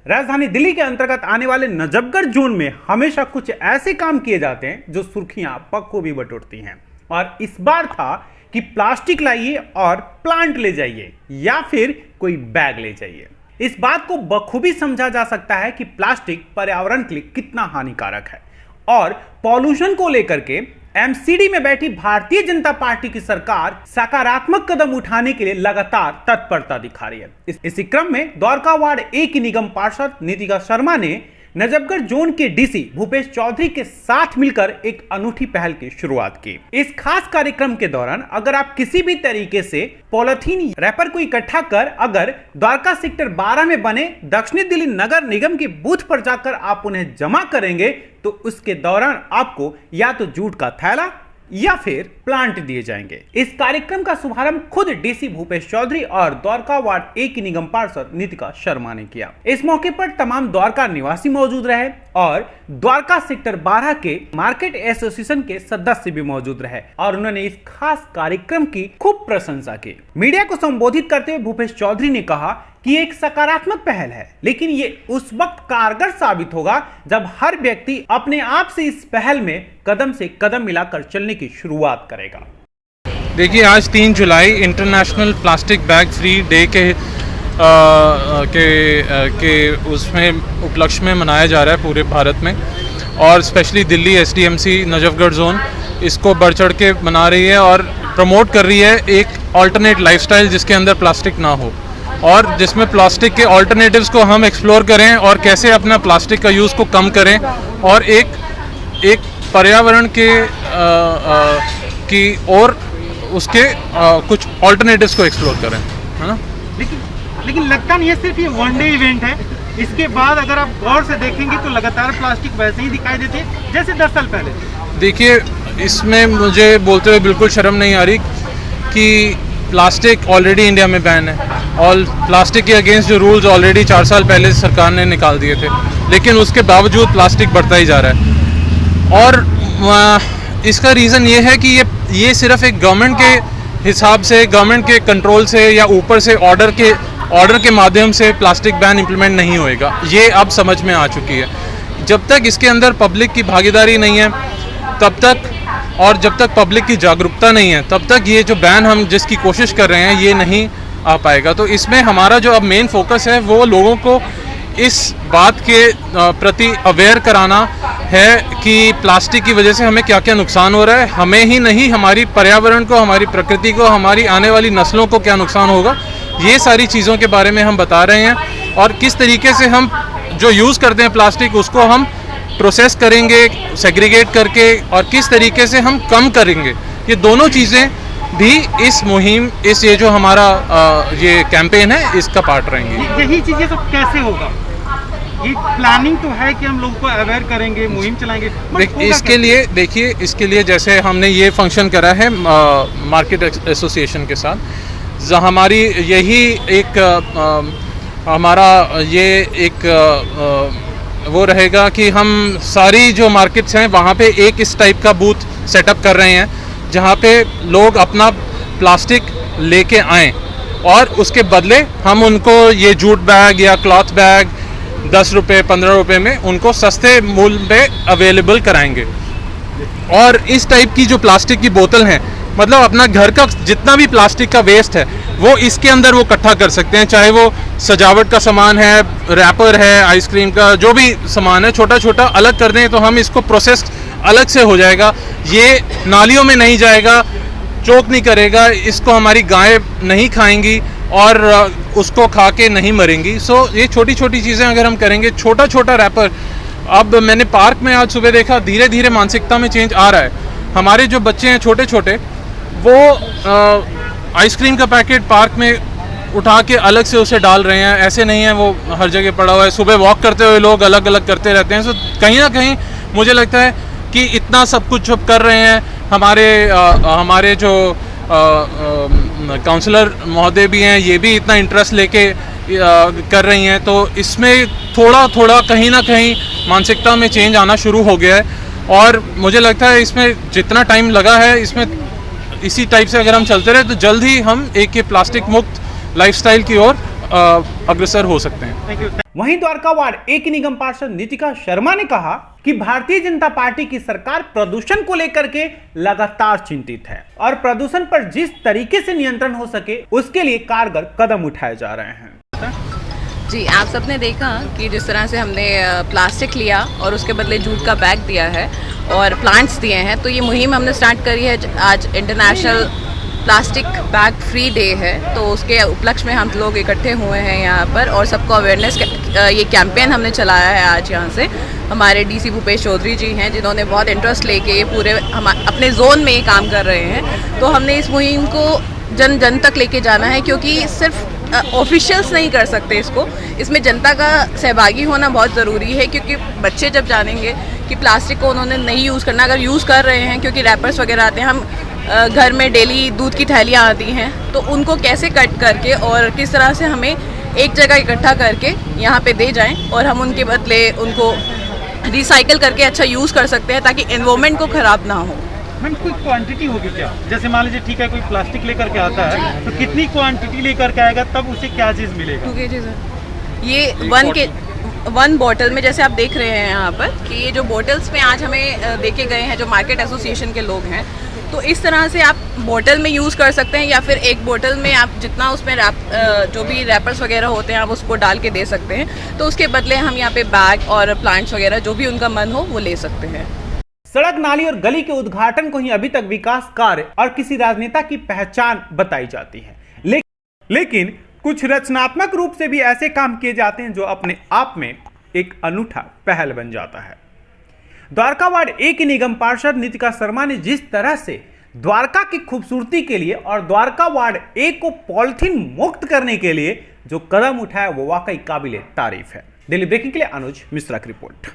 राजधानी दिल्ली के अंतर्गत आने वाले नजफगढ़ जोन में हमेशा कुछ ऐसे काम किए जाते हैं जो सुर्खियां बखूबी बटोरती हैं। और इस बार था कि प्लास्टिक लाइए और प्लांट ले जाइए या फिर कोई बैग ले जाइए। इस बात को बखूबी समझा जा सकता है कि प्लास्टिक पर्यावरण के लिए कितना हानिकारक है। और पॉल्यूशन को लेकर के एमसीडी में बैठी भारतीय जनता पार्टी की सरकार सकारात्मक कदम उठाने के लिए लगातार तत्परता दिखा रही है। इसी क्रम में द्वारका वार्ड ए की निगम पार्षद नीतिका शर्मा ने नजफगढ़ जोन के डीसी भूपेश चौधरी के साथ मिलकर एक अनूठी पहल की शुरुआत की। इस खास कार्यक्रम के दौरान अगर आप किसी भी तरीके से पॉलिथीन रैपर को इकट्ठा कर अगर द्वारका सेक्टर 12 में बने दक्षिणी दिल्ली नगर निगम के बूथ पर जाकर आप उन्हें जमा करेंगे तो उसके दौरान आपको या तो जूट का थैला या फिर प्लांट दिए जाएंगे। इस कार्यक्रम का शुभारंभ खुद डीसी भूपेश चौधरी और द्वारका वार्ड ए की निगम पार्षद नीतिका शर्मा ने किया। इस मौके पर तमाम द्वारका निवासी मौजूद रहे और द्वारका सेक्टर 12 के मार्केट एसोसिएशन के सदस्य भी मौजूद रहे और उन्होंने इस खास कार्यक्रम की खूब प्रशंसा की। मीडिया को संबोधित करते हुए भूपेश चौधरी ने कहा कि एक सकारात्मक पहल है, लेकिन ये उस वक्त कारगर साबित होगा जब हर व्यक्ति अपने आप से इस पहल में कदम से कदम मिलाकर चलने की शुरुआत करेगा। देखिए, आज 3 जुलाई international plastic bag free day के उसमें उपलक्ष्य में मनाया जा रहा है पूरे भारत में, और specially Delhi SDMC Najafgarh zone इसको बढ़ चढ़ के मना रही है और प्रमोट कर रही है एक ऑल्टरनेट लाइफस्टाइल जिसके अंदर प्लास्टिक ना हो और जिसमें प्लास्टिक के ऑल्टरनेटिव्स को हम एक्सप्लोर करें और कैसे अपना प्लास्टिक का यूज़ को कम करें और एक पर्यावरण की और उसके कुछ ऑल्टरनेटिव्स को एक्सप्लोर करें, है ना। लेकिन लगता नहीं है सिर्फ ये वन डे इवेंट है, इसके बाद अगर आप गौर से देखेंगे तो लगातार प्लास्टिक वैसे ही दिखाई देती है जैसे 10 साल पहले। देखिए, इसमें मुझे बोलते हुए बिल्कुल शर्म नहीं आ रही कि प्लास्टिक ऑलरेडी इंडिया में बैन है और प्लास्टिक के अगेंस्ट जो रूल्स ऑलरेडी 4 साल पहले सरकार ने निकाल दिए थे, लेकिन उसके बावजूद प्लास्टिक बढ़ता ही जा रहा है। और इसका रीज़न ये है कि ये सिर्फ एक गवर्नमेंट के हिसाब से, गवर्नमेंट के कंट्रोल से या ऊपर से ऑर्डर के माध्यम से प्लास्टिक बैन इम्प्लीमेंट नहीं होएगा, ये अब समझ में आ चुकी है। जब तक इसके अंदर पब्लिक की भागीदारी नहीं है तब तक, और जब तक पब्लिक की जागरूकता नहीं है तब तक ये जो बैन हम जिसकी कोशिश कर रहे हैं ये नहीं आ पाएगा। तो इसमें हमारा जो अब मेन फोकस है वो लोगों को इस बात के प्रति अवेयर कराना है कि प्लास्टिक की वजह से हमें क्या क्या नुकसान हो रहा है, हमें ही नहीं हमारी पर्यावरण को, हमारी प्रकृति को, हमारी आने वाली नस्लों को क्या नुकसान होगा। ये सारी चीज़ों के बारे में हम बता रहे हैं और किस तरीके से हम जो यूज़ करते हैं प्लास्टिक उसको हम प्रोसेस करेंगे सेग्रीगेट करके और किस तरीके से हम कम करेंगे। ये दोनों चीज़ें भी इस मुहिम, ये जो हमारा ये कैंपेन है इसका पार्ट रहेंगी। यही चीज़ें तो कैसे होगा? ये प्लानिंग तो है कि हम लोगों को अवेयर करेंगे, मुहिम चलाएंगे, इसके लिए देखिए, इसके लिए जैसे हमने ये फंक्शन करा है मार्केट एसोसिएशन के साथ, हमारी यही एक हमारा ये एक वो रहेगा कि हम सारी जो मार्केट्स हैं वहाँ पे एक इस टाइप का बूथ सेटअप कर रहे हैं जहाँ पे लोग अपना प्लास्टिक लेके आएँ और उसके बदले हम उनको ये जूट बैग या क्लॉथ बैग 10 रुपये 15 रुपये में उनको सस्ते मूल्य पे अवेलेबल कराएंगे। और इस टाइप की जो प्लास्टिक की बोतल हैं, मतलब अपना घर का जितना भी प्लास्टिक का वेस्ट है वो इसके अंदर वो इकट्ठा कर सकते हैं, चाहे वो सजावट का सामान है, रैपर है, आइसक्रीम का जो भी सामान है, छोटा छोटा अलग कर दें तो हम इसको प्रोसेस अलग से हो जाएगा। ये नालियों में नहीं जाएगा, चोक नहीं करेगा, इसको हमारी गायें नहीं खाएंगी और उसको खा के नहीं मरेंगी। सो ये छोटी छोटी चीज़ें अगर हम करेंगे, छोटा छोटा रैपर, अब मैंने पार्क में आज सुबह देखा धीरे धीरे मानसिकता में चेंज आ रहा है। हमारे जो बच्चे हैं छोटे छोटे वो आइसक्रीम का पैकेट पार्क में उठा के अलग से उसे डाल रहे हैं, ऐसे नहीं है वो हर जगह पड़ा हुआ है। सुबह वॉक करते हुए लोग अलग अलग करते रहते हैं। सो कहीं ना कहीं मुझे लगता है कि इतना सब कुछ कर रहे हैं हमारे जो काउंसलर महोदय भी हैं, ये भी इतना इंटरेस्ट लेके कर रही हैं, तो इसमें थोड़ा थोड़ा कहीं ना कहीं मानसिकता में चेंज आना शुरू हो गया है। और मुझे लगता है इसमें जितना टाइम लगा है, इसमें इसी टाइप से अगर हम चलते रहे तो जल्द ही हम एक ये प्लास्टिक मुक्त लाइफस्टाइल की ओर अग्रसर हो सकते हैं। Thank you. वहीं द्वारका वार्ड 1 की निगम पार्षद नितिका शर्मा ने कहा कि भारतीय जनता पार्टी की सरकार प्रदूषण को लेकर के लगातार चिंतित है और प्रदूषण पर जिस तरीके से नियंत्रण हो सके उसके लिए कारगर कदम उठाए जा रहे हैं। जी, आप सबने देखा कि जिस तरह से हमने प्लास्टिक लिया और उसके बदले जूट का बैग दिया है और प्लांट्स दिए हैं, तो ये मुहिम हमने स्टार्ट करी है। आज international plastic bag free day है, तो उसके उपलक्ष्य में हम लोग इकट्ठे हुए हैं यहाँ पर और सबको अवेयरनेस ये कैंपेन हमने चलाया है। आज यहाँ से हमारे डीसी भूपेश चौधरी जी हैं जिन्होंने बहुत इंटरेस्ट लेके ये पूरे हम अपने जोन में ये काम कर रहे हैं। तो हमने इस मुहिम को जन जन तक लेके जाना है, क्योंकि सिर्फ ऑफिशियल्स नहीं कर सकते इसको, इसमें जनता का सहभागी होना बहुत ज़रूरी है। क्योंकि बच्चे जब जानेंगे कि प्लास्टिक को उन्होंने नहीं यूज़ करना, अगर यूज़ कर रहे हैं, क्योंकि रैपर्स वगैरह आते हैं, हम घर में डेली दूध की थैलियाँ आती हैं, तो उनको कैसे कट करके और किस तरह से हमें एक जगह इकट्ठा करके यहाँ पे दे जाएं और हम उनके बदले उनको रिसाइकिल करके अच्छा यूज़ कर सकते हैं ताकि एनवायरनमेंट को ख़राब ना हो। मैम, कोई क्वांटिटी होगी क्या? जैसे मान लीजिए ठीक है कोई प्लास्टिक लेकर के आता है तो कितनी क्वांटिटी लेकर के आएगा, तब उसे क्या चीज़ मिलेगा? 2 kg सर। ये 1 बॉटल में जैसे आप देख रहे हैं यहाँ पर कि ये जो बॉटल्स में आज हमें देके गए हैं जो मार्केट एसोसिएशन के लोग हैं, तो इस तरह से आप बॉटल में यूज़ कर सकते हैं या फिर एक बॉटल में आप जितना उसमें जो भी रैपर्स वगैरह होते हैं आप उसको डाल के दे सकते हैं। तो उसके बदले हम यहाँ पे बैग और प्लांट्स वगैरह जो भी उनका मन हो वो ले सकते हैं। सड़क, नाली और गली के उद्घाटन को ही अभी तक विकास कार्य और किसी राजनेता की पहचान बताई जाती है, लेकिन कुछ रचनात्मक रूप से भी ऐसे काम किए जाते हैं जो अपने आप में एक अनूठा पहल बन जाता है। द्वारका वार्ड 1 की निगम पार्षद नितिका शर्मा ने जिस तरह से द्वारका की खूबसूरती के लिए और द्वारका वार्ड 1 को पॉलिथीन मुक्त करने के लिए जो कदम उठाया वो वाकई काबिले तारीफ है। दिल्ली ब्रेकिंग के लिए अनुज मिश्रा की रिपोर्ट।